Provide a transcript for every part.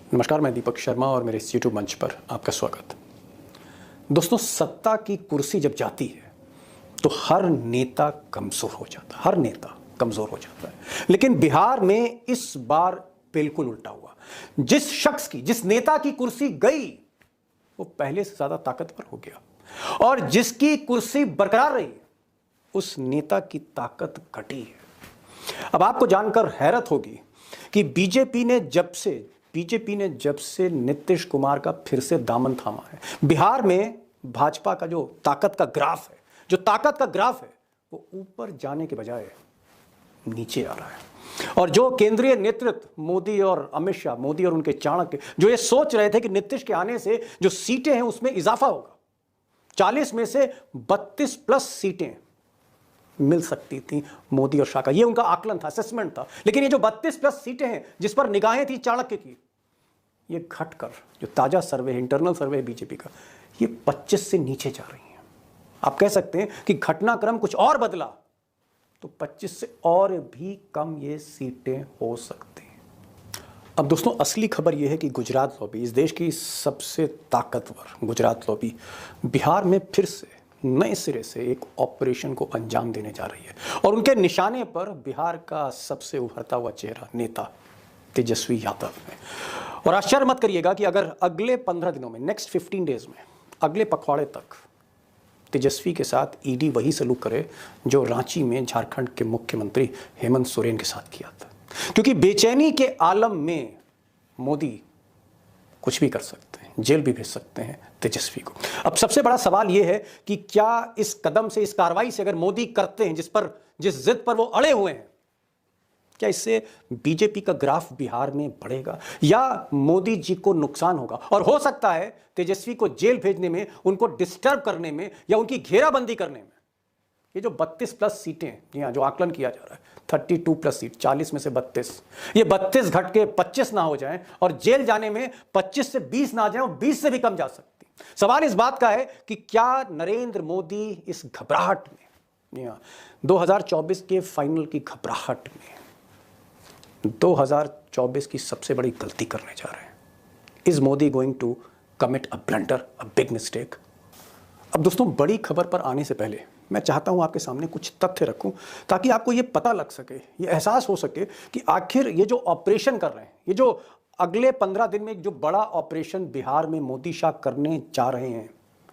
नमस्कार, मैं दीपक शर्मा और मेरे इस यूट्यूब मंच पर आपका स्वागत। दोस्तों, सत्ता की कुर्सी जब जाती है तो हर नेता कमज़ोर हो जाता है, हर नेता कमज़ोर हो जाता है। लेकिन बिहार में इस बार बिल्कुल उल्टा हुआ। जिस नेता की कुर्सी गई वो पहले से ज़्यादा ताकतवर हो गया और जिसकी कुर्सी बरकरार रही उस नेता की ताकत घटी है। अब आपको जानकर हैरत होगी कि बीजेपी ने जब से नीतीश कुमार का फिर से दामन थामा है, बिहार में भाजपा का जो ताकत का ग्राफ है वो ऊपर जाने के बजाय नीचे आ रहा है। और जो केंद्रीय नेतृत्व मोदी और अमित शाह, मोदी और उनके चाणक्य जो ये सोच रहे थे कि नीतीश के आने से जो सीटें हैं उसमें इजाफा होगा, 40 में से 32 प्लस सीटें मिल सकती थी मोदी और शाह का, ये उनका आकलन था, असेसमेंट था। लेकिन ये जो 32 प्लस सीटें हैं जिस पर निगाहें थी चाणक्य की, ये घटकर जो ताजा सर्वे है, इंटरनल सर्वे है बीजेपी का, ये 25 से नीचे जा रही हैं। आप कह सकते हैं कि घटनाक्रम कुछ और बदला तो 25 से और भी कम ये सीटें हो सकती हैं। अब दोस्तों, असली खबर यह है कि गुजरात लॉबी, इस देश की सबसे ताकतवर गुजरात लॉबी, बिहार में फिर से नए सिरे से एक ऑपरेशन को अंजाम देने जा रही है और उनके निशाने पर बिहार का सबसे उभरता हुआ चेहरा नेता तेजस्वी यादव है। और आश्चर्य मत करिएगा कि अगर अगले 15 दिनों में, नेक्स्ट 15 डेज में, अगले पखवाड़े तक तेजस्वी के साथ ईडी वही सलूक करे जो रांची में झारखंड के मुख्यमंत्री हेमंत सोरेन के साथ किया था। क्योंकि बेचैनी के आलम में मोदी कुछ भी कर सकते हैं, जेल भी भेज सकते हैं तेजस्वी को। अब सबसे बड़ा सवाल यह है कि क्या इस कदम से, इस कार्रवाई से अगर मोदी करते हैं, जिस जिद पर वो अड़े हुए हैं, क्या इससे बीजेपी का ग्राफ बिहार में बढ़ेगा या मोदी जी को नुकसान होगा? और हो सकता है तेजस्वी को जेल भेजने में, उनको डिस्टर्ब करने में या उनकी घेराबंदी करने में ये जो 32 प्लस सीटें, यहाँ जो आकलन किया जा रहा है 32 प्लस सीट, 40 में से 32, ये 32 घट के 25 ना हो जाएं और जेल जाने में 25 से 20 ना आ जाएं और 20 से भी कम जा सकती। सवाल इस बात का है कि क्या नरेंद्र मोदी इस घबराहट में, 2024 के फाइनल की घबराहट में 2024 की सबसे बड़ी गलती करने जा रहे हैं? Is Modi going to commit a blunder, a big mistake? अब दोस्तों, बड़ी खबर पर आने से पहले मैं चाहता हूं आपके सामने कुछ तथ्य रखूं ताकि आपको ये पता लग सके, ये एहसास हो सके कि आखिर ये जो ऑपरेशन कर रहे हैं, ये जो अगले 15 दिन में जो बड़ा ऑपरेशन बिहार में मोदी शाह करने जा रहे हैं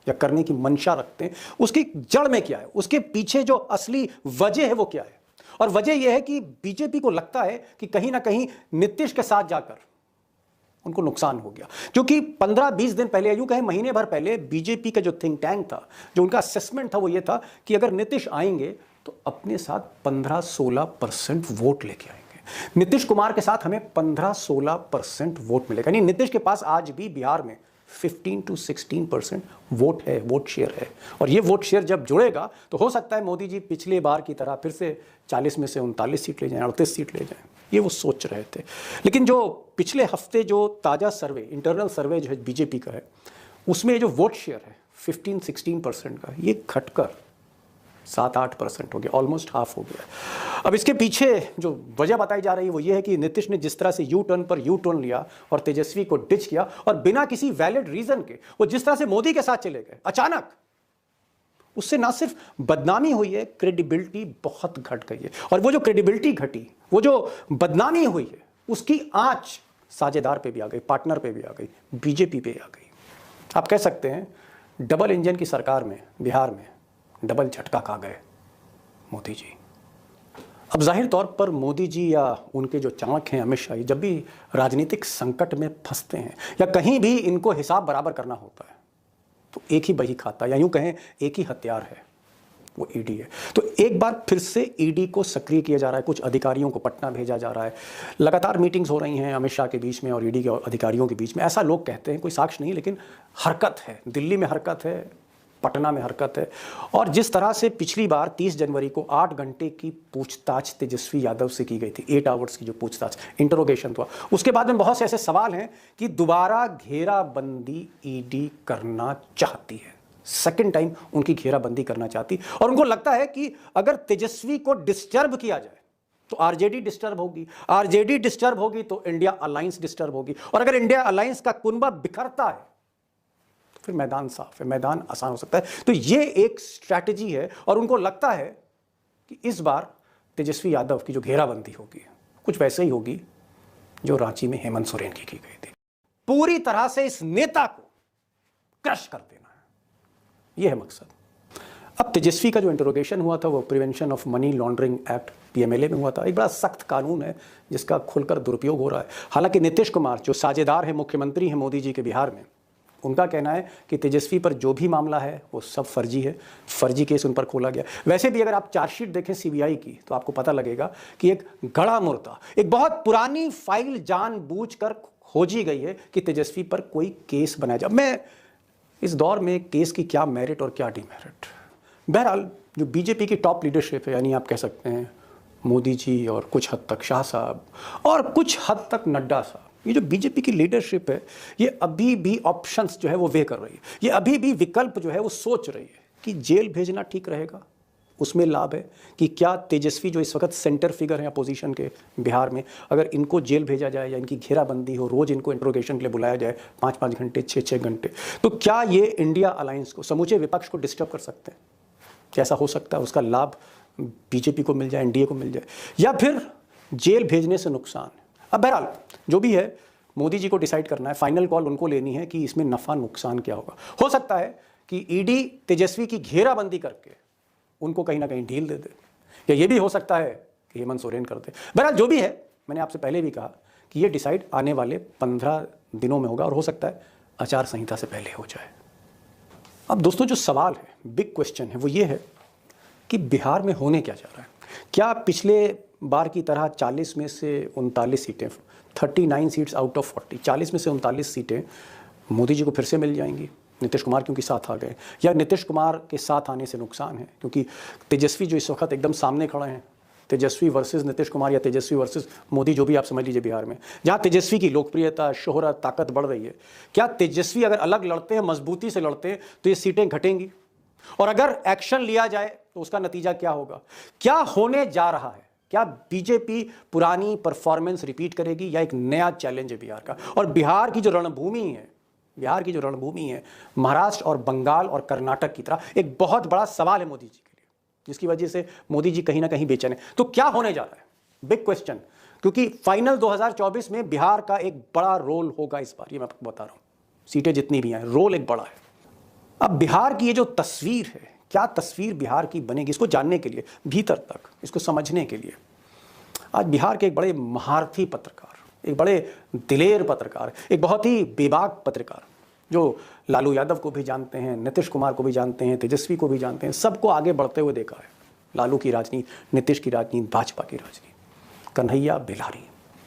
या करने की मंशा रखते हैं, उसकी जड़ में क्या है, उसके पीछे जो असली वजह है वो क्या है? और वजह यह है कि बीजेपी को लगता है कि कहीं ना कहीं नीतीश के साथ जाकर उनको नुकसान हो गया। क्योंकि 15-20 दिन पहले, यूं कहें महीने भर पहले, बीजेपी का जो थिंक टैंक था, जो उनका असेसमेंट था, वो ये था कि अगर नीतीश आएंगे तो अपने साथ 15-16% वोट लेके आएंगे। नीतीश कुमार के साथ हमें 15-16% वोट मिलेगा। यानी नीतीश के पास आज भी बिहार में 15 to 16% वोट है, वोट शेयर है। और ये वोट शेयर जब जुड़ेगा तो हो सकता है मोदी जी पिछले बार की तरह फिर से 40 में से 39 सीट ले जाएं, 38 सीट ले जाएं, ये वो सोच रहे थे। लेकिन जो पिछले हफ्ते जो ताज़ा सर्वे, इंटरनल सर्वे जो है बीजेपी का है, उसमें जो वोट शेयर है 15-16% का, ये घटकर 7-8% हो गया, ऑलमोस्ट हाफ हो गया। अब इसके पीछे जो वजह बताई जा रही है वो ये है कि नीतीश ने जिस तरह से यू टर्न लिया और तेजस्वी को डिच किया और बिना किसी वैलिड रीजन के वो जिस तरह से मोदी के साथ चले गए अचानक, उससे ना सिर्फ बदनामी हुई है, क्रेडिबिलिटी बहुत घट गई है। और वो जो क्रेडिबिलिटी घटी, वो जो बदनामी हुई है, उसकी आंच साझेदार पे भी आ गई, पार्टनर पे भी आ गई, बीजेपी पे आ गई। आप कह सकते हैं डबल इंजन की सरकार में बिहार में डबल झटका खा गए मोदी जी। अब जाहिर तौर पर मोदी जी या उनके जो चाणक्य हैं अमित शाह, जब भी राजनीतिक संकट में फंसते हैं या कहीं भी इनको हिसाब बराबर करना होता है तो एक ही बही खाता, या यूं कहें एक ही हथियार है, वो ईडी है। तो एक बार फिर से ईडी को सक्रिय किया जा रहा है, कुछ अधिकारियों को पटना भेजा जा रहा है। लगातार मीटिंग्स हो रही हैं अमित शाह के बीच में और ईडी के अधिकारियों के बीच में, ऐसा लोग कहते हैं, कोई साक्ष्य नहीं, लेकिन हरकत है। दिल्ली में हरकत है, पटना में हरकत है। और जिस तरह से पिछली बार 30 जनवरी को 8 घंटे की पूछताछ तेजस्वी यादव से की गई थी, 8 आवर्स की जो पूछताछ, इंटरोगेशन हुआ, उसके बाद में बहुत से ऐसे सवाल हैं कि दोबारा घेराबंदी ईडी करना चाहती है, सेकंड टाइम उनकी घेराबंदी करना चाहती, और उनको लगता है कि अगर तेजस्वी को डिस्टर्ब किया जाए तो आरजेडी डिस्टर्ब होगी, आरजेडी डिस्टर्ब होगी तो इंडिया अलायंस डिस्टर्ब होगी, और अगर इंडिया अलायंस का कुनबा बिखरता है तो फिर मैदान साफ है, मैदान आसान हो सकता है। तो ये एक स्ट्रैटेजी है, और उनको लगता है कि इस बार तेजस्वी यादव की जो घेराबंदी होगी कुछ वैसे ही होगी जो रांची में हेमंत सोरेन की गई थी। पूरी तरह से इस नेता को क्रश कर देना है, यह है मकसद। अब तेजस्वी का जो इंटरोगेशन हुआ था वो prevention of money laundering act PMLA में हुआ था। एक बड़ा सख्त कानून है जिसका खुलकर दुरुपयोग हो रहा है। हालांकि नीतीश कुमार जो साझेदार है, मुख्यमंत्री हैं मोदी जी के बिहार में, उनका कहना है कि तेजस्वी पर जो भी मामला है वो सब फर्जी है, फर्जी केस उन पर खोला गया। वैसे भी अगर आप चार्जशीट देखें सीबीआई की तो आपको पता लगेगा कि एक गड़ा मुर्दा, एक बहुत पुरानी फाइल जानबूझकर खोजी गई है कि तेजस्वी पर कोई केस बनाया जाए। मैं इस दौर में केस की क्या मेरिट और क्या डिमेरिट, बहरहाल जो बीजेपी की टॉप लीडरशिप है, यानी आप कह सकते हैं मोदी जी और कुछ हद तक शाह साहब और कुछ हद तक नड्डा साहब, ये जो बीजेपी की लीडरशिप है ये अभी भी ऑप्शंस जो है वो वे कर रही है। ये अभी भी विकल्प जो है वो सोच रही है कि जेल भेजना ठीक रहेगा, उसमें लाभ है कि क्या तेजस्वी जो इस वक्त सेंटर फिगर है अपोजिशन के बिहार में, अगर इनको जेल भेजा जाए या इनकी घेराबंदी हो, रोज इनको इंट्रोगेशन के लिए बुलाया जाए 5-5 घंटे 6-6 घंटे, तो क्या ये इंडिया अलायंस को, समूचे विपक्ष को डिस्टर्ब कर सकते हैं? कैसा हो सकता है? उसका लाभ बीजेपी को मिल जाए, एनडीए को मिल जाए, या फिर जेल भेजने से नुकसान है? अब बहरहाल जो भी है मोदी जी को डिसाइड करना है, फाइनल कॉल उनको लेनी है कि इसमें नफा नुकसान क्या होगा। हो सकता है कि ईडी तेजस्वी की घेराबंदी करके उनको कहीं ना कहीं ढील दे दे, या ये भी हो सकता है कि हेमंत सोरेन कर दे। बहरहाल जो भी है, मैंने आपसे पहले भी कहा कि ये डिसाइड आने वाले 15 दिनों में होगा, और हो सकता है आचार संहिता से पहले हो जाए। अब दोस्तों जो सवाल है, बिग क्वेश्चन है, वो ये है कि बिहार में होने क्या जा रहा है। क्या पिछले बार की तरह 40 में से 39 सीटें, 39 सीट्स आउट ऑफ 40, 40 में से 39 सीटें मोदी जी को फिर से मिल जाएंगी, नीतीश कुमार क्योंकि साथ आ गए, या नीतीश कुमार के साथ आने से नुकसान है क्योंकि तेजस्वी जो इस वक्त एकदम सामने खड़े हैं, तेजस्वी वर्सेस नीतीश कुमार या तेजस्वी वर्सेस मोदी, जो भी आप समझ लीजिए बिहार में, जहां तेजस्वी की लोकप्रियता, शोहरत, ताकत बढ़ रही है, क्या तेजस्वी अगर अलग लड़ते हैं, मजबूती से लड़ते हैं, तो ये सीटें घटेंगी? और अगर एक्शन लिया जाए तो उसका नतीजा क्या होगा? क्या होने जा रहा है? क्या बीजेपी पुरानी परफॉर्मेंस रिपीट करेगी या एक नया चैलेंज है बिहार का? और बिहार की जो रणभूमि है महाराष्ट्र और बंगाल और कर्नाटक की तरह एक बहुत बड़ा सवाल है मोदी जी के लिए, जिसकी वजह से मोदी जी कहीं ना कहीं बेचैन है। तो क्या होने जा रहा है? बिग क्वेश्चन, क्योंकि फाइनल 2024 में बिहार का एक बड़ा रोल होगा इस बार, ये मैं आपको बता रहा हूं। सीटें जितनी भी हैं, रोल एक बड़ा है। अब बिहार की ये जो तस्वीर है, क्या तस्वीर बिहार की बनेगी, इसको जानने के लिए, भीतर तक इसको समझने के लिए, आज बिहार के एक बड़े महारथी पत्रकार, एक बड़े दिलेर पत्रकार, एक बहुत ही बेबाक पत्रकार, जो लालू यादव को भी जानते हैं, नीतीश कुमार को भी जानते हैं, तेजस्वी को भी जानते हैं, सबको आगे बढ़ते हुए देखा है। लालू की राजनीति, नीतीश की राजनीति, भाजपा की राजनीति, कन्हैया बेलारी,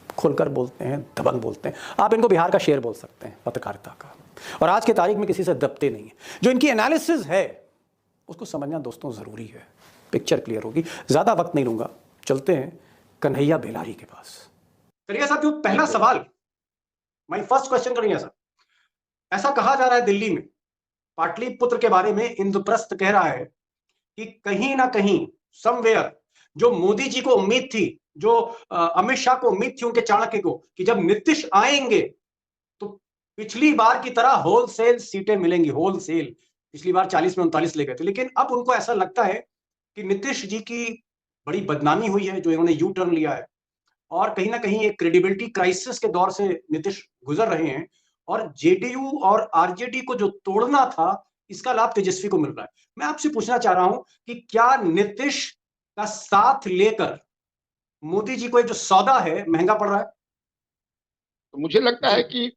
खुलकर बोलते हैं, दबंग बोलते हैं। आप इनको बिहार का शेर बोल सकते हैं पत्रकारिता का, और आज के तारीख में किसी से दबते नहीं है। जो इनकी एनालिसिस है उसको समझना दोस्तों जरूरी है, पिक्चर क्लियर होगी। ज्यादा वक्त नहीं लूंगा, चलते हैं कन्हैया बेलारी के पास। कन्हैया साहब, जो पहला सवाल, माय फर्स्ट क्वेश्चन कन्हैया साहब, ऐसा कहा जा रहा है दिल्ली में, पाटलिपुत्र के बारे में इंद्रप्रस्थ कह रहा है कि कहीं ना कहीं समवेयर जो मोदी जी को उम्मीद थी, जो अमित शाह को उम्मीद थी, उनके चाणक्य को, कि जब नीतीश आएंगे तो पिछली बार की तरह होलसेल सीटें मिलेंगी, होलसेल। पिछली बार 40 में 39 ले गए थे, लेकिन अब उनको ऐसा लगता है कि नीतीश जी की बड़ी बदनामी हुई है जो इन्होंने यू टर्न लिया है, और कहीं ना कहीं एक क्रेडिबिलिटी क्राइसिस के दौर से नीतीश गुजर रहे हैं, और जेडीयू और आरजेडी को जो तोड़ना था, इसका लाभ तेजस्वी को मिल रहा है। मैं आपसे पूछना चाह रहा हूं कि क्या नीतीश का साथ लेकर मोदी जी को एक जो सौदा है महंगा पड़ रहा है? तो मुझे लगता है कि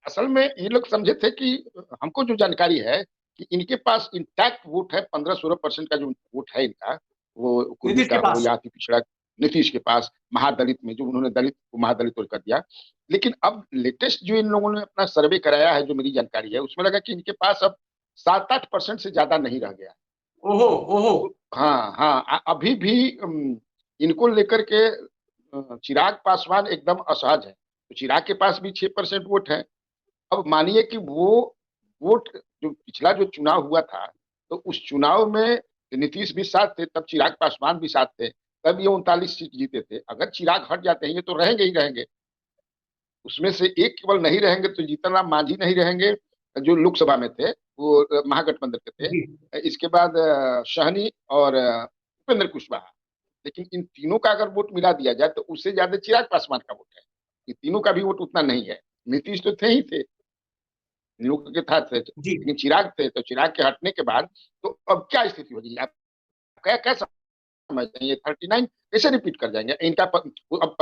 असल में ये लोग समझे थे कि हमको जो जानकारी है कि इनके पास इंटैक्ट वोट है, 15-16% का जो वोट है इनका, वो कुर्मी का हो या पिछड़ा नीतीश के पास, महादलित में जो उन्होंने दलित को महादलित कर दिया। लेकिन अब लेटेस्ट जो इन लोगों ने अपना सर्वे कराया है, जो मेरी जानकारी है, उसमें लगा कि इनके पास अब 7-8% से ज्यादा नहीं रह गया। ओहो ओहो। हाँ हाँ, अभी भी इनको लेकर के चिराग पासवान एकदम असहज है। तो चिराग के पास भी 6% वोट है। अब मानिए कि वो वोट जो पिछला जो चुनाव हुआ था, तो उस चुनाव में नीतीश भी साथ थे, तब चिराग पासवान भी साथ थे। तब ये 39 सीट जीते थे। अगर चिराग हट जाते हैं ये तो रहेंगे ही रहेंगे, उसमें से एक केवल नहीं रहेंगे तो जीतन राम मांझी नहीं रहेंगे जो लोकसभा में थे, वो महागठबंधन के थे। इसके बाद सहनी और उपेंद्र कुशवाहा। लेकिन इन तीनों का अगर वोट मिला दिया जाए तो उससे ज्यादा चिराग पासवान का वोट है। ये तीनों का भी वोट उतना नहीं है। नीतीश तो थे ही थे, नियुक्त के साथ थे, लेकिन चिराग थे, तो चिराग के हटने के बाद तो अब क्या स्थिति होगी? आप क्या क्या समझते हैं? ये 39 कैसे रिपीट कर जाएंगे इनका अब